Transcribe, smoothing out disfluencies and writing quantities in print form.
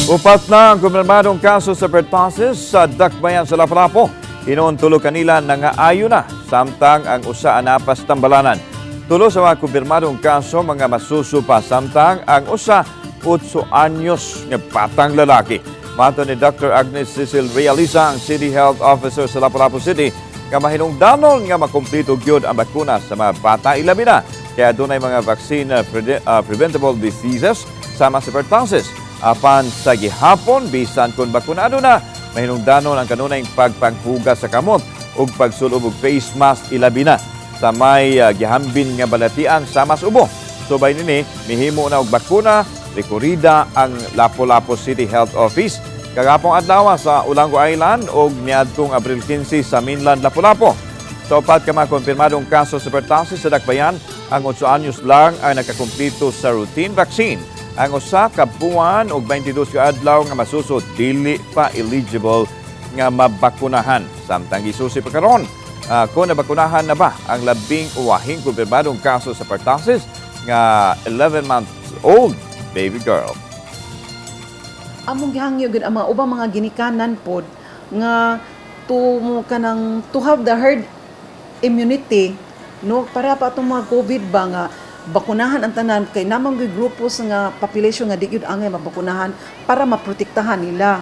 Upat na ang kompirmadong kaso sa pertussis sa dakbayan sa Lapu-Lapu. Hinoon Tulo kanila nanga-ayo na, samtang ang usa anapas tambalanan. Tulo sa mga kompirmadong kaso mga masuso pa, samtang ang usa 8 anyos nga batang lalaki. Mato ni Dr. Agnes Cecil Realiza, ang City Health Officer sa Lapu-Lapu City, nga mahinungdanon nga makumpleto gyud ang bakuna sa mga bata ilabi na. Kaya dunay mga vaccine preventable diseases sama sa pertussis. Apan sa gihapon, bisan kung bakunado na, mahinungdanon ang kanunay pagpanghugas sa kamot ug pagsulob og face mask ilabi na sa may gihambin nga balatian sa mas ubo. Subay nini, mihimo na og bakuna, rekurida ang Lapu-Lapu City Health Office kagapong adlaw sa Ulango Island ug niadtong Abril 15 sa mainland Lapu-Lapu. Sa upat ka mga kompirmadong kaso sa pertussis sa dakbayan, ang 8 anyos lang ang nakakumpleto sa routine vaccine. Ang usa ka buwan og 22 ka adlaw nga masuso dili pa eligible nga mabakunahan. Samtang gisusi pa karon kung nabakunahan na ba ang labing uwahing kompirmadong kaso sa pertussis nga 11 months old baby girl. Among gihangyo gud ang mga ubang mga ginikanan pod nga to have the herd immunity, no, para pa itong mga COVID ba nga bakunahan ang tanan kay namang grupos nga population nga di gyud angay mabakunahan para maprotektahan nila.